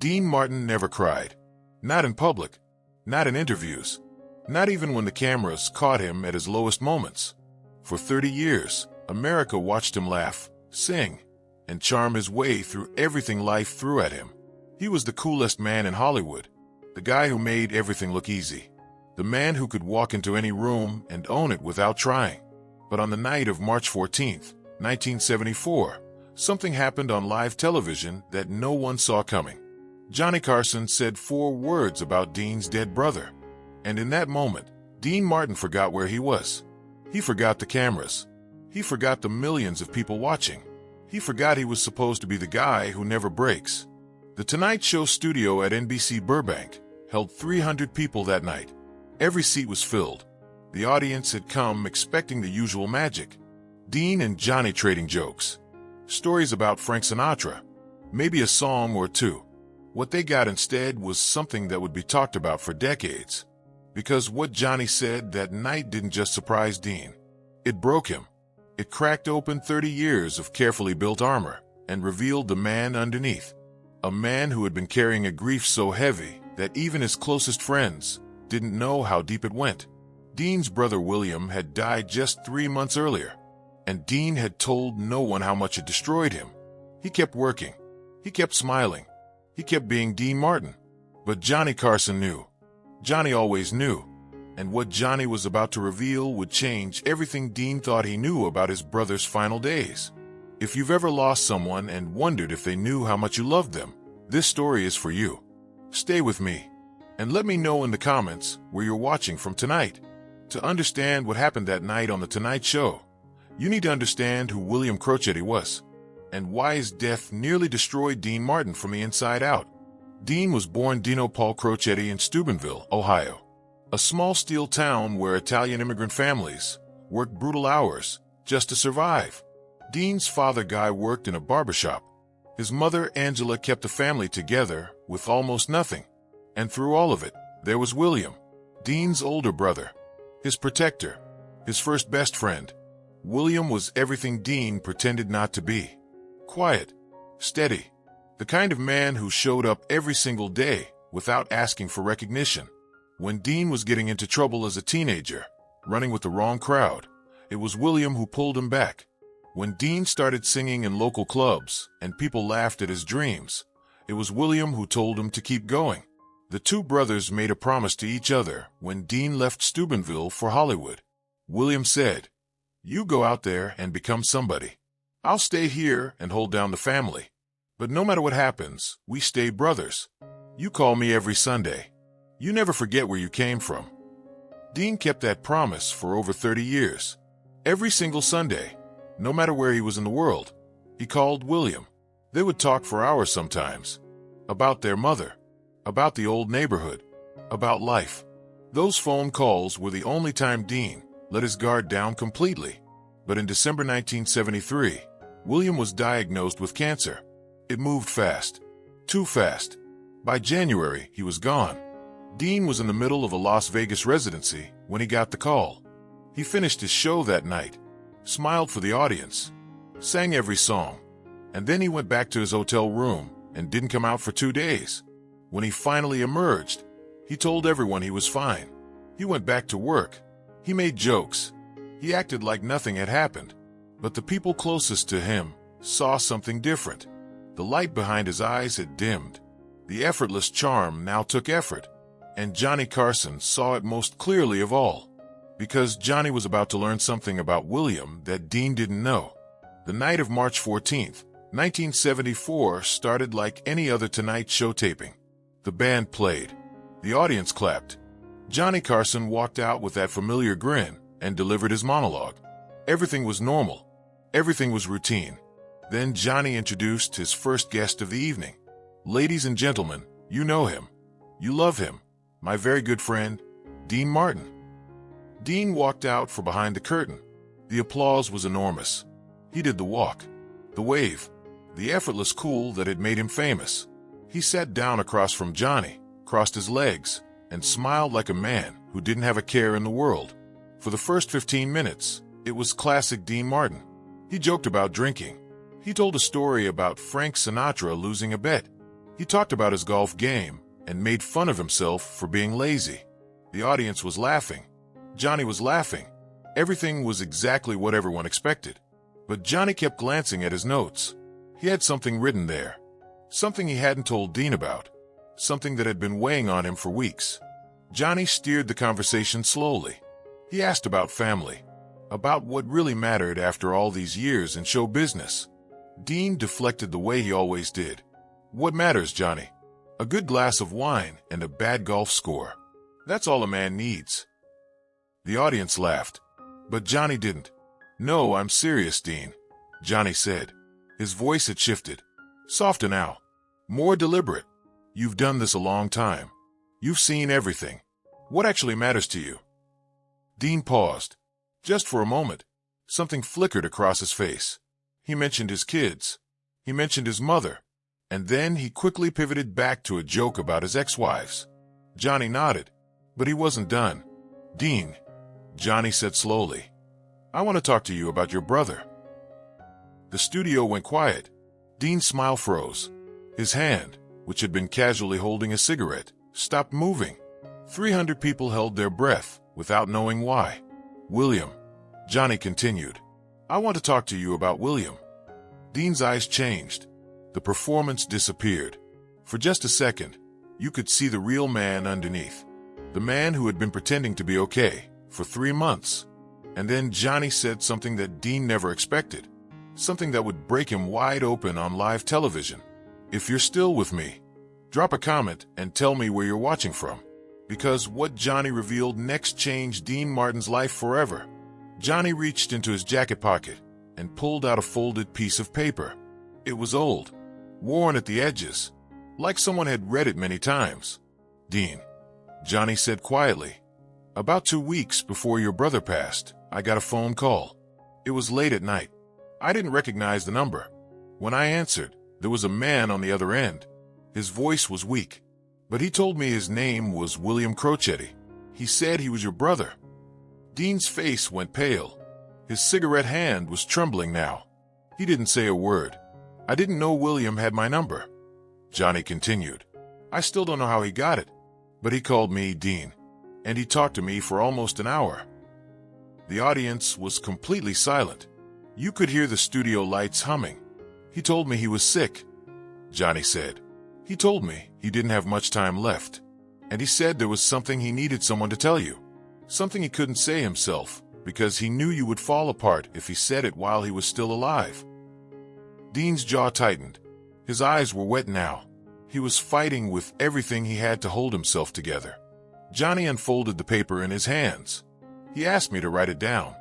Dean Martin never cried. Not in public, not in interviews, not even when the cameras caught him at his lowest moments. For 30 years, America watched him laugh, sing, and charm his way through everything life threw at him. He was the coolest man in Hollywood, the guy who made everything look easy, the man who could walk into any room and own it without trying. But on the night of March 14th, 1974, something happened on live television that no one saw coming. Johnny Carson said 4 words about Dean's dead brother. And in that moment, Dean Martin forgot where he was. He forgot the cameras. He forgot the millions of people watching. He forgot he was supposed to be the guy who never breaks. The Tonight Show studio at NBC Burbank held 300 people that night. Every seat was filled. The audience had come expecting the usual magic. Dean and Johnny trading jokes. Stories about Frank Sinatra. Maybe a song or two. What they got instead was something that would be talked about for decades. Because what Johnny said that night didn't just surprise Dean. It broke him. It cracked open 30 years of carefully built armor and revealed the man underneath. A man who had been carrying a grief so heavy that even his closest friends didn't know how deep it went. Dean's brother William had died just 3 months earlier, and Dean had told no one how much it destroyed him. He kept working. He kept smiling. He kept being Dean Martin. But Johnny Carson knew. Johnny always knew. And what Johnny was about to reveal would change everything Dean thought he knew about his brother's final days. If you've ever lost someone and wondered if they knew how much you loved them, this story is for you. Stay with me, and let me know in the comments where you're watching from tonight. To understand what happened that night on The Tonight Show, you need to understand who William Crocetti was, and why his death nearly destroyed Dean Martin from the inside out. Dean was born Dino Paul Crocetti in Steubenville, Ohio, a small steel town where Italian immigrant families worked brutal hours just to survive. Dean's father, Guy, worked in a barbershop. His mother, Angela, kept the family together with almost nothing. And through all of it, there was William, Dean's older brother, his protector, his first best friend. William was everything Dean pretended not to be. Quiet, steady, the kind of man who showed up every single day without asking for recognition. When Dean was getting into trouble as a teenager, running with the wrong crowd, it was William who pulled him back. When Dean started singing in local clubs and people laughed at his dreams, it was William who told him to keep going. The two brothers made a promise to each other when Dean left Steubenville for Hollywood. William said, "You go out there and become somebody. I'll stay here and hold down the family. But no matter what happens, we stay brothers. You call me every Sunday. You never forget where you came from." Dean kept that promise for over 30 years. Every single Sunday, no matter where he was in the world, he called William. They would talk for hours sometimes, about their mother, about the old neighborhood, about life. Those phone calls were the only time Dean let his guard down completely. But in December 1973, William was diagnosed with cancer. It moved fast, too fast. By January, he was gone. Dean was in the middle of a Las Vegas residency when he got the call. He finished his show that night, smiled for the audience, sang every song, and then he went back to his hotel room and didn't come out for 2 days. When he finally emerged, he told everyone he was fine. He went back to work. He made jokes. He acted like nothing had happened. But the people closest to him saw something different. The light behind his eyes had dimmed. The effortless charm now took effort. And Johnny Carson saw it most clearly of all. Because Johnny was about to learn something about William that Dean didn't know. The night of March 14th, 1974 started like any other Tonight Show taping. The band played. The audience clapped. Johnny Carson walked out with that familiar grin and delivered his monologue. Everything was normal. Everything was routine. Then Johnny introduced his first guest of the evening. "Ladies and gentlemen, you know him. You love him. My very good friend, Dean Martin." Dean walked out from behind the curtain. The applause was enormous. He did the walk, the wave, the effortless cool that had made him famous. He sat down across from Johnny, crossed his legs, and smiled like a man who didn't have a care in the world. For the first 15 minutes, it was classic Dean Martin. He joked about drinking. He told a story about Frank Sinatra losing a bet. He talked about his golf game and made fun of himself for being lazy. The audience was laughing. Johnny was laughing. Everything was exactly what everyone expected. But Johnny kept glancing at his notes. He had something written there. Something he hadn't told Dean about. Something that had been weighing on him for weeks. Johnny steered the conversation slowly. He asked about family. About what really mattered after all these years in show business. Dean deflected the way he always did. What matters, Johnny? A good glass of wine and a bad golf score. That's all a man needs. The audience laughed. But Johnny didn't. No, I'm serious, Dean, Johnny said. His voice had shifted. Softer now. More deliberate. You've done this a long time. You've seen everything. What actually matters to you? Dean paused. Just for a moment. Something flickered across his face. He mentioned his kids. He mentioned his mother. And then he quickly pivoted back to a joke about his ex-wives. Johnny nodded. But he wasn't done. Dean, Johnny said slowly, I want to talk to you about your brother. The studio went quiet. Dean's smile froze. His hand, which had been casually holding a cigarette, stopped moving. 300 people held their breath, without knowing why. William, Johnny continued, I want to talk to you about William. Dean's eyes changed. The performance disappeared. For just a second, you could see the real man underneath. The man who had been pretending to be okay for 3 months. And then Johnny said something that Dean never expected. Something that would break him wide open on live television. If you're still with me, drop a comment and tell me where you're watching from. Because what Johnny revealed next changed Dean Martin's life forever. Johnny reached into his jacket pocket and pulled out a folded piece of paper. It was old, worn at the edges, like someone had read it many times. Dean, Johnny said quietly, about 2 weeks before your brother passed, I got a phone call. It was late at night. I didn't recognize the number. When I answered, there was a man on the other end. His voice was weak, but he told me his name was William Crocetti. He said he was your brother. Dean's face went pale. His cigarette hand was trembling now. He didn't say a word. I didn't know William had my number. Johnny continued. I still don't know how he got it, but he called me Dean, and he talked to me for almost an hour. The audience was completely silent. You could hear the studio lights humming. He told me he was sick, Johnny said. He told me he didn't have much time left, and he said there was something he needed someone to tell you. Something he couldn't say himself, because he knew you would fall apart if he said it while he was still alive. Dean's jaw tightened. His eyes were wet now. He was fighting with everything he had to hold himself together. Johnny unfolded the paper in his hands. He asked me to write it down,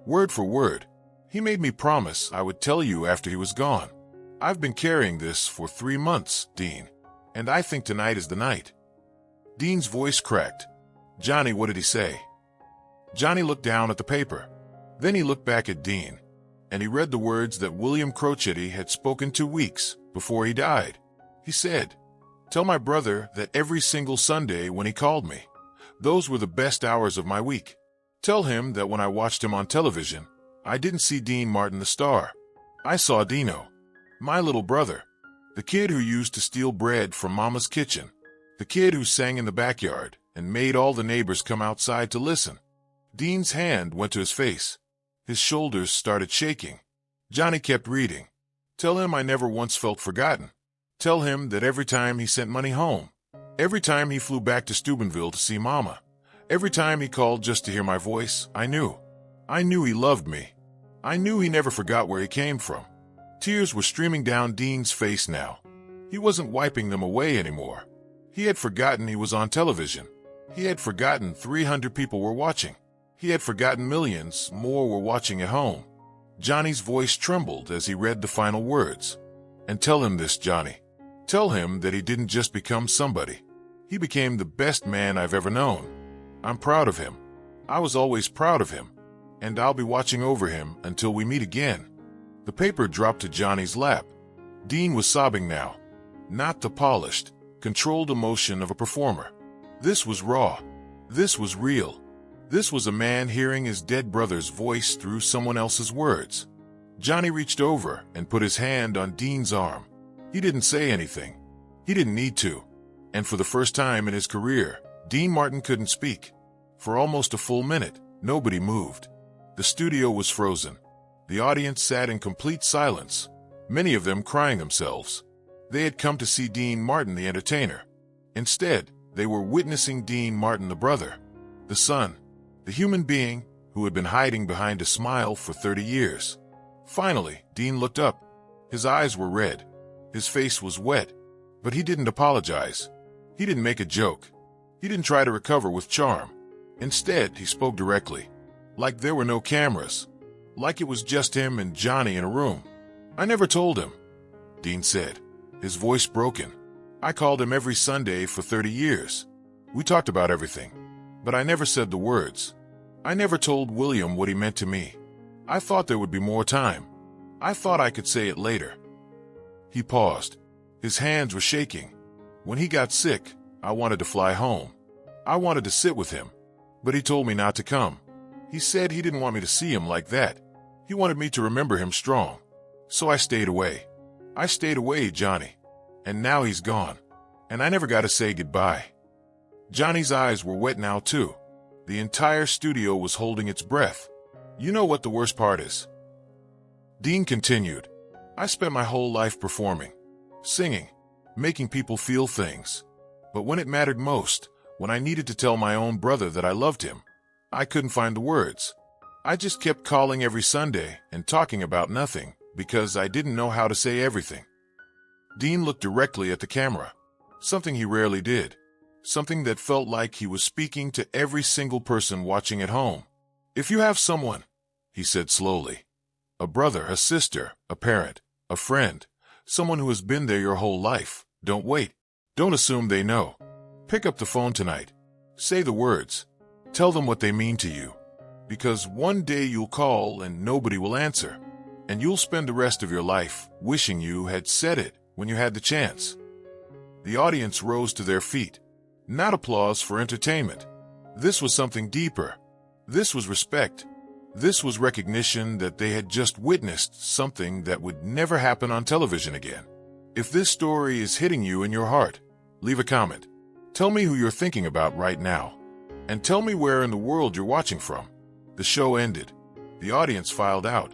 word for word. He made me promise I would tell you after he was gone. I've been carrying this for 3 months, Dean, and I think tonight is the night. Dean's voice cracked. Johnny, what did he say? Johnny looked down at the paper. Then he looked back at Dean, and he read the words that William Crocetti had spoken 2 weeks before he died. He said, tell my brother that every single Sunday when he called me, those were the best hours of my week. Tell him that when I watched him on television, I didn't see Dean Martin the star. I saw Dino, my little brother, the kid who used to steal bread from Mama's kitchen, the kid who sang in the backyard and made all the neighbors come outside to listen. Dean's hand went to his face. His shoulders started shaking. Johnny kept reading. Tell him I never once felt forgotten. Tell him that every time he sent money home, every time he flew back to Steubenville to see Mama, every time he called just to hear my voice, I knew he loved me. I knew he never forgot where he came from. Tears were streaming down Dean's face now. He wasn't wiping them away anymore. He had forgotten he was on television. He had forgotten 300 people were watching. He had forgotten millions more were watching at home. Johnny's voice trembled as he read the final words. And tell him this, Johnny. Tell him that he didn't just become somebody. He became the best man I've ever known. I'm proud of him. I was always proud of him. And I'll be watching over him until we meet again. The paper dropped to Johnny's lap. Dean was sobbing now. Not the polished, controlled emotion of a performer. This was raw. This was real. This was a man hearing his dead brother's voice through someone else's words. Johnny reached over and put his hand on Dean's arm. He didn't say anything. He didn't need to. And for the first time in his career, Dean Martin couldn't speak. For almost a full minute, nobody moved. The studio was frozen. The audience sat in complete silence, many of them crying themselves. They had come to see Dean Martin the entertainer. Instead, they were witnessing Dean Martin the brother, the son, the human being who had been hiding behind a smile for 30 years. Finally, Dean looked up. His eyes were red. His face was wet. But he didn't apologize. He didn't make a joke. He didn't try to recover with charm. Instead, he spoke directly, like there were no cameras, like it was just him and Johnny in a room. "I never told him," Dean said, his voice broken. "I called him every Sunday for 30 years. We talked about everything, but I never said the words. I never told William what he meant to me. I thought there would be more time. I thought I could say it later." He paused. His hands were shaking. "When he got sick, I wanted to fly home. I wanted to sit with him, but he told me not to come. He said he didn't want me to see him like that. He wanted me to remember him strong. So I stayed away. I stayed away, Johnny. And now he's gone. And I never got to say goodbye." Johnny's eyes were wet now, too. The entire studio was holding its breath. "You know what the worst part is?" Dean continued. "I spent my whole life performing, singing, making people feel things. But when it mattered most, when I needed to tell my own brother that I loved him, I couldn't find the words. I just kept calling every Sunday and talking about nothing because I didn't know how to say everything." Dean looked directly at the camera, something he rarely did, something that felt like he was speaking to every single person watching at home. "If you have someone," he said slowly, "a brother, a sister, a parent, a friend, someone who has been there your whole life, don't wait. Don't assume they know. Pick up the phone tonight. Say the words. Tell them what they mean to you. Because one day you'll call and nobody will answer. And you'll spend the rest of your life wishing you had said it when you had the chance." The audience rose to their feet. Not applause for entertainment. This was something deeper. This was respect. This was recognition that they had just witnessed something that would never happen on television again. If this story is hitting you in your heart, leave a comment. Tell me who you're thinking about right now. And tell me where in the world you're watching from. The show ended. The audience filed out.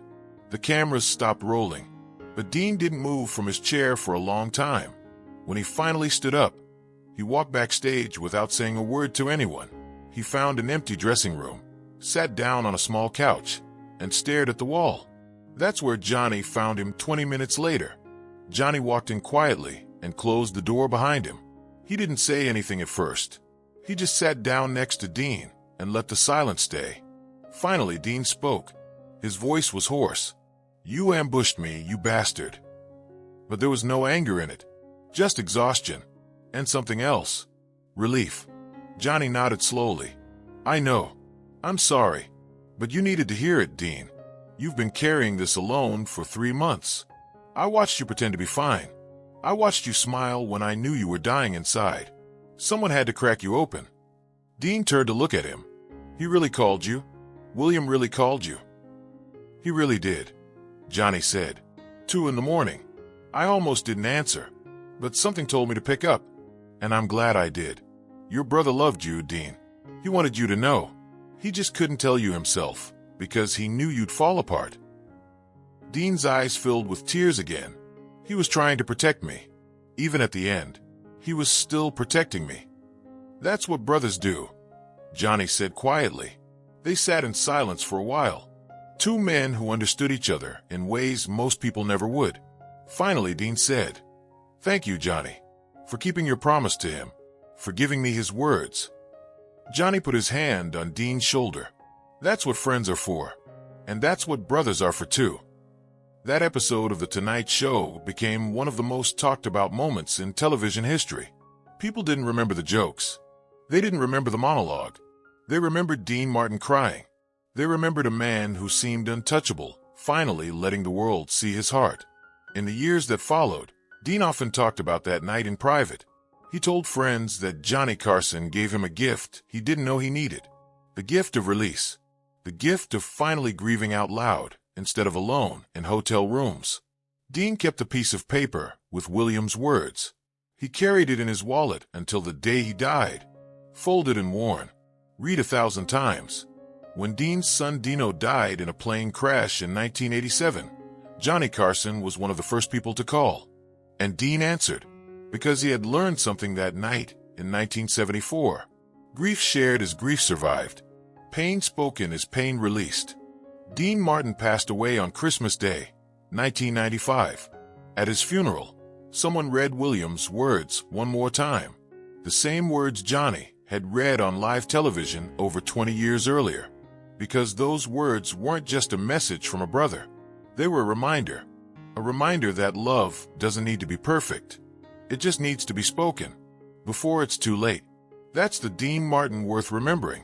The cameras stopped rolling. But Dean didn't move from his chair for a long time. When he finally stood up, he walked backstage without saying a word to anyone. He found an empty dressing room, sat down on a small couch, and stared at the wall. That's where Johnny found him 20 minutes later. Johnny walked in quietly and closed the door behind him. He didn't say anything at first. He just sat down next to Dean and let the silence stay. Finally, Dean spoke. His voice was hoarse. "You ambushed me, you bastard." But there was no anger in it, just exhaustion and something else. Relief. Johnny nodded slowly. "I know. I'm sorry. But you needed to hear it, Dean. You've been carrying this alone for 3 months. I watched you pretend to be fine. I watched you smile when I knew you were dying inside. Someone had to crack you open." Dean turned to look at him. "He really called you? William really called you?" "He really did," Johnny said. 2 in the morning. I almost didn't answer, but something told me to pick up, and I'm glad I did. Your brother loved you, Dean. He wanted you to know. He just couldn't tell you himself, because he knew you'd fall apart." Dean's eyes filled with tears again. He was trying to protect me. Even at the end, he was still protecting me. "That's what brothers do," Johnny said quietly. They sat in silence for a while. 2 men who understood each other in ways most people never would. Finally, Dean said, "Thank you, Johnny, for keeping your promise to him, for giving me his words." Johnny put his hand on Dean's shoulder. "That's what friends are for, and that's what brothers are for too." That episode of The Tonight Show became one of the most talked about moments in television history. People didn't remember the jokes. They didn't remember the monologue. They remembered Dean Martin crying. They remembered a man who seemed untouchable, finally letting the world see his heart. In the years that followed, Dean often talked about that night in private. He told friends that Johnny Carson gave him a gift he didn't know he needed. The gift of release. The gift of finally grieving out loud instead of alone in hotel rooms. Dean kept a piece of paper with William's words. He carried it in his wallet until the day he died. Folded and worn. Read 1,000 times. When Dean's son Dino died in a plane crash in 1987, Johnny Carson was one of the first people to call. And Dean answered, because he had learned something that night in 1974. Grief shared is grief survived. Pain spoken is pain released. Dean Martin passed away on Christmas Day, 1995. At his funeral, someone read Williams' words one more time. The same words Johnny had read on live television over 20 years earlier. Because those words weren't just a message from a brother. They were a reminder that love doesn't need to be perfect. It just needs to be spoken before it's too late. That's the Dean Martin worth remembering.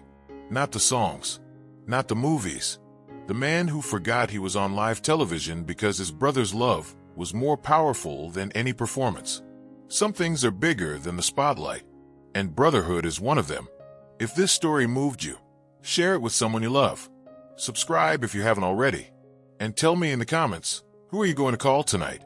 Not the songs, not the movies. The man who forgot he was on live television because his brother's love was more powerful than any performance. Some things are bigger than the spotlight, and brotherhood is one of them. If this story moved you, share it with someone you love. Subscribe if you haven't already. And tell me in the comments, who are you going to call tonight?